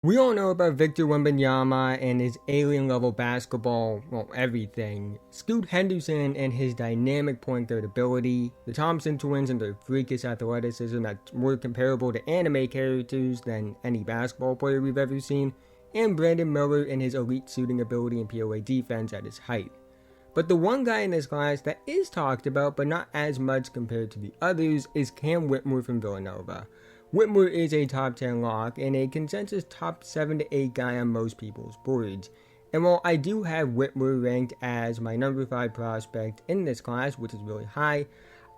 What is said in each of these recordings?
We all know about Victor Wembanyama and his alien level basketball, everything. Scoot Henderson and his dynamic point guard ability. The Thompson twins and their freakish athleticism that's more comparable to anime characters than any basketball player we've ever seen. And Brandon Miller and his elite shooting ability and POA defense at his height. But the one guy in this class that is talked about but not as much compared to the others is Cam Whitmore from Villanova. Whitmore is a top 10 lock and a consensus top 7 to 8 guy on most people's boards. And while I do have Whitmore ranked as my number 5 prospect in this class, which is really high,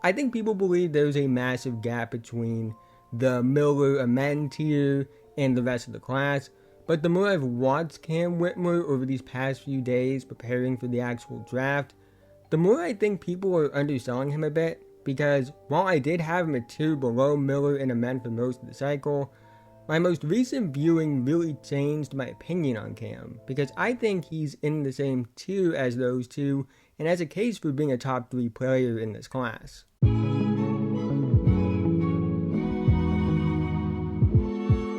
I think people believe there's a massive gap between the Miller Amen tier and the rest of the class. But the more I've watched Cam Whitmore over these past few days preparing for the actual draft, the more I think people are underselling him a bit. Because while I did have him a tier below Miller and Amen for most of the cycle, my most recent viewing really changed my opinion on Cam, because I think he's in the same tier as those two and has a case for being a top 3 player in this class.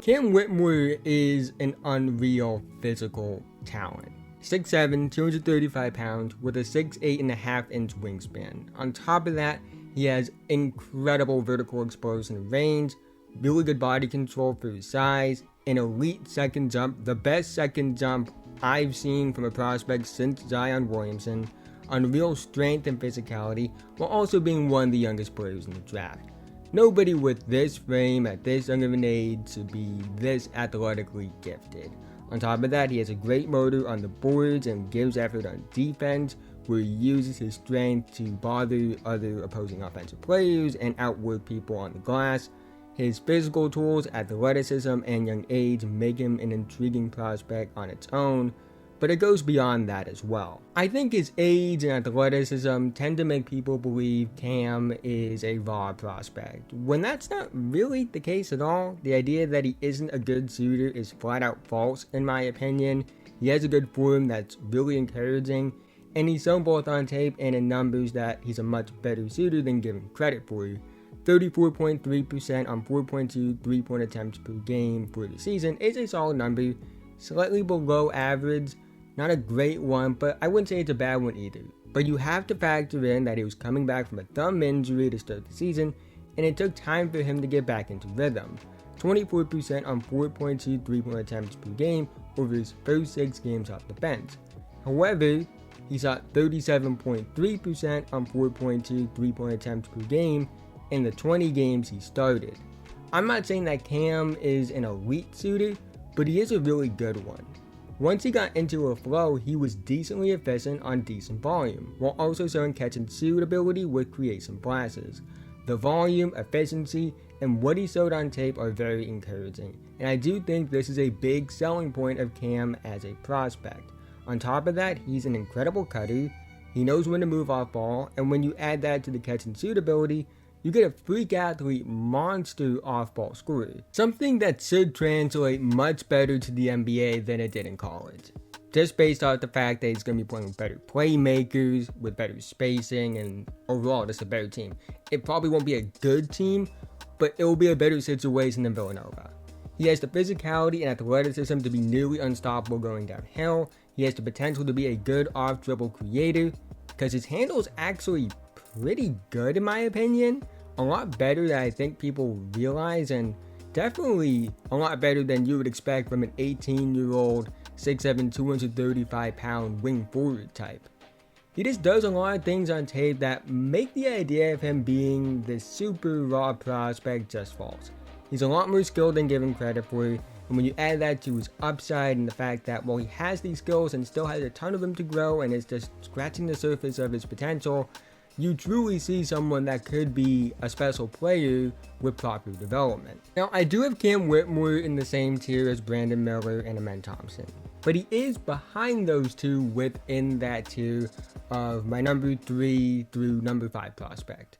Cam Whitmore is an unreal physical talent. 6'7", 235 pounds with a 6'8.5" inch wingspan. On top of that, he has incredible vertical explosion and range, really good body control for his size, an elite second jump, the best second jump I've seen from a prospect since Zion Williamson, unreal strength and physicality, while also being one of the youngest players in the draft. Nobody with this frame at this young of an age should be this athletically gifted. On top of that, he has a great motor on the boards and gives effort on defense, where he uses his strength to bother other opposing offensive players and outwork people on the glass. His physical tools, athleticism, and young age make him an intriguing prospect on its own, but it goes beyond that as well. I think his age and athleticism tend to make people believe Cam is a raw prospect, when that's not really the case at all. The idea that he isn't a good shooter is flat out false in my opinion. He has a good form that's really encouraging, and he's shown both on tape and in numbers that he's a much better shooter than given credit for. 34.3% on 4.2 3-point attempts per game for the season is a solid number, slightly below average, not a great one, but I wouldn't say it's a bad one either. But you have to factor in that he was coming back from a thumb injury to start the season, and it took time for him to get back into rhythm. 24% on 4.2 3-point attempts per game over his first 6 games off the bench. However, he shot 37.3% on 4.2 3-point attempts per game in the 20 games he started. I'm not saying that Cam is an elite shooter, but he is a really good one. Once he got into a flow, he was decently efficient on decent volume, while also showing catch and shoot ability with creation passes. The volume, efficiency, and what he showed on tape are very encouraging, and I do think this is a big selling point of Cam as a prospect. On top of that, he's an incredible cutter, he knows when to move off ball, and when you add that to the catch and shoot ability, you get a freak athlete monster off-ball scorer. Something that should translate much better to the NBA than it did in college. Just based off the fact that he's going to be playing with better playmakers, with better spacing, and overall just a better team. It probably won't be a good team, but it will be a better situation than Villanova. He has the physicality and athleticism to be nearly unstoppable going downhill. He has the potential to be a good off-dribble creator, because his handle is actually pretty good in my opinion. A lot better than I think people realize, and definitely a lot better than you would expect from an 18-year-old, 6'7", 235-pound wing forward type. He just does a lot of things on tape that make the idea of him being this super raw prospect just false. He's a lot more skilled than given credit for, and when you add that to his upside and the fact that while he has these skills and still has a ton of them to grow and is just scratching the surface of his potential, you truly see someone that could be a special player with proper development. Now, I do have Cam Whitmore in the same tier as Brandon Miller and Amen Thompson, but he is behind those two within that tier of my number 3 through number 5 prospect.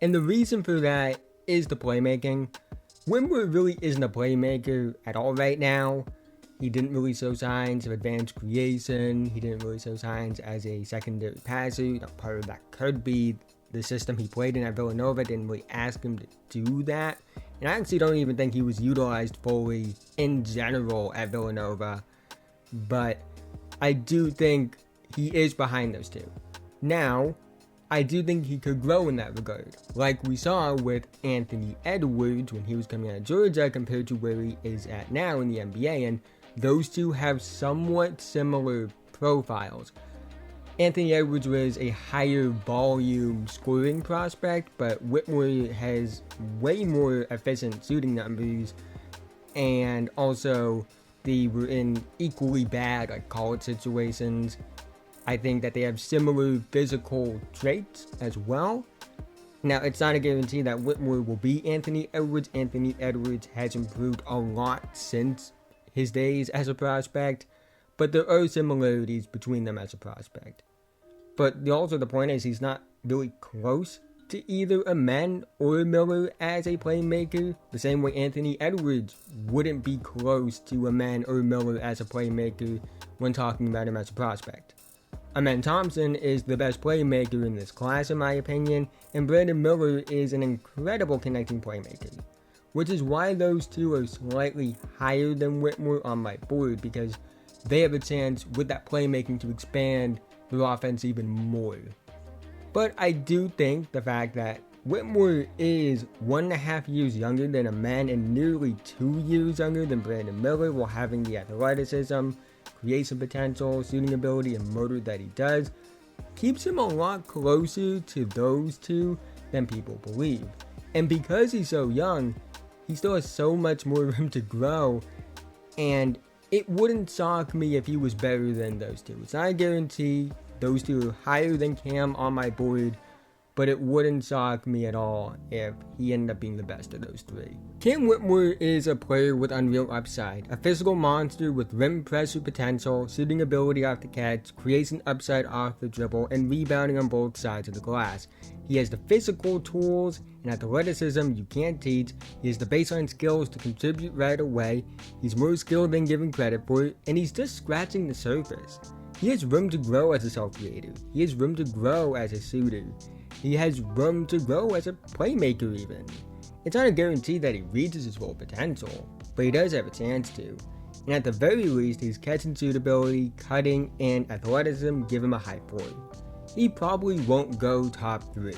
And the reason for that is the playmaking. Whitmore really isn't a playmaker at all right now. He didn't really show signs of advanced creation. He didn't really show signs as a secondary passer. Now, part of that could be the system he played in at Villanova didn't really ask him to do that. And I actually don't even think he was utilized fully in general at Villanova. But I do think he is behind those two. Now, I do think he could grow in that regard, like we saw with Anthony Edwards when he was coming out of Georgia compared to where he is at now in the NBA, and those two have somewhat similar profiles. Anthony Edwards was a higher volume scoring prospect, but Whitmore has way more efficient shooting numbers, and also they were in equally bad college situations. I think that they have similar physical traits as well. Now, it's not a guarantee that Whitmore will be Anthony Edwards. Anthony Edwards has improved a lot since his days as a prospect, but there are similarities between them as a prospect. But also the point is he's not really close to either a Man or a Miller as a playmaker, the same way Anthony Edwards wouldn't be close to a Man or a Miller as a playmaker when talking about him as a prospect. Thompson is the best playmaker in this class in my opinion, and Brandon Miller is an incredible connecting playmaker, which is why those two are slightly higher than Whitmore on my board, because they have a chance with that playmaking to expand their offense even more. But I do think the fact that Whitmore is 1.5 years younger than a Man and nearly 2 years younger than Brandon Miller, while having the athleticism, creation potential, shooting ability, and motor that he does, keeps him a lot closer to those two than people believe. And because he's so young, he still has so much more room to grow, and it wouldn't shock me if he was better than those two. It's not a guarantee. Those two are higher than Cam on my board, but it wouldn't shock me at all if he ended up being the best of those three. Cam Whitmore is a player with unreal upside, a physical monster with rim pressure potential, shooting ability off the catch, creation upside off the dribble, and rebounding on both sides of the glass. He has the physical tools and athleticism you can't teach. He has the baseline skills to contribute right away. He's more skilled than given credit for, and he's just scratching the surface. He has room to grow as a self-creator. He has room to grow as a shooter. He has room to grow as a playmaker even. It's not a guarantee that he reaches his full potential, but he does have a chance to. And at the very least, his catch and shoot ability, cutting, and athleticism give him a high floor. He probably won't go top 3.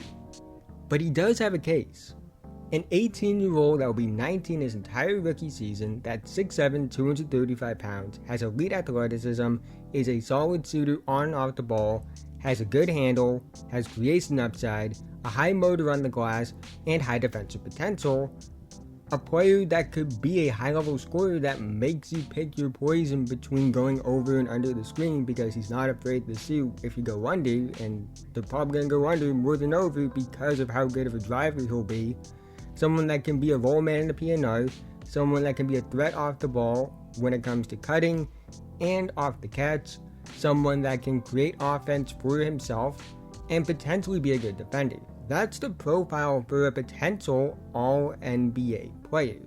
But he does have a case. An 18-year-old that will be 19 his entire rookie season, that's 6'7", 235 pounds, has elite athleticism, is a solid shooter on and off the ball, has a good handle, has creation upside, a high motor on the glass, and high defensive potential. A player that could be a high-level scorer that makes you pick your poison between going over and under the screen because he's not afraid to shoot if you go under, and they're probably going to go under more than over because of how good of a driver he'll be. Someone that can be a roll man in the PNR, someone that can be a threat off the ball when it comes to cutting and off the catch, someone that can create offense for himself, and potentially be a good defender. That's the profile for a potential All-NBA player.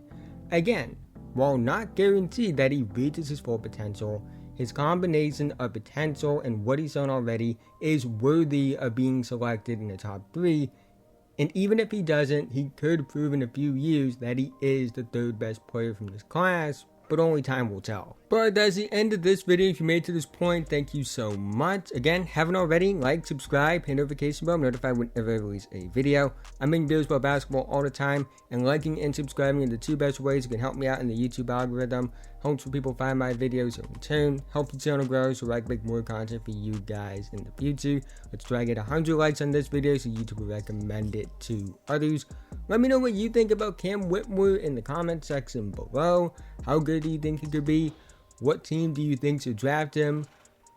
Again, while not guaranteed that he reaches his full potential, his combination of potential and what he's done already is worthy of being selected in the top 3, and even if he doesn't, he could prove in a few years that he is the 3rd best player from this class, but only time will tell. But that's the end of this video. If you made it to this point, thank you so much. Again, haven't already, like, subscribe, hit notification bell, notified whenever I release a video. I'm making videos about basketball all the time, and liking and subscribing are the 2 best ways you can help me out in the YouTube algorithm. Helps when people find my videos in return, helps the channel grow so I can make more content for you guys in the future. Let's try to get 100 likes on this video so YouTube will recommend it to others. Let me know what you think about Cam Whitmore in the comment section below. How good do you think he could be? What team do you think should draft him?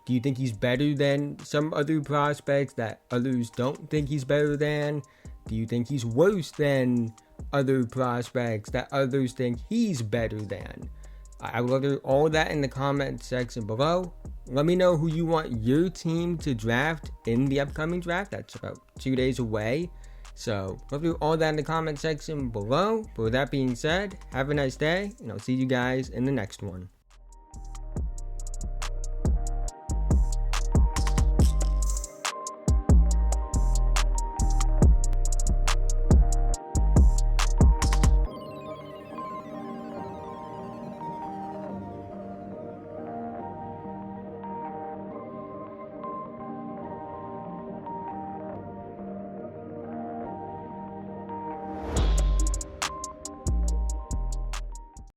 Do you think he's better than some other prospects that others don't think he's better than? Do you think he's worse than other prospects that others think he's better than? I will do all that in the comment section below. Let me know who you want your team to draft in the upcoming draft. That's about 2 days away. So, I'll do all that in the comment section below. But with that being said, have a nice day, and I'll see you guys in the next one.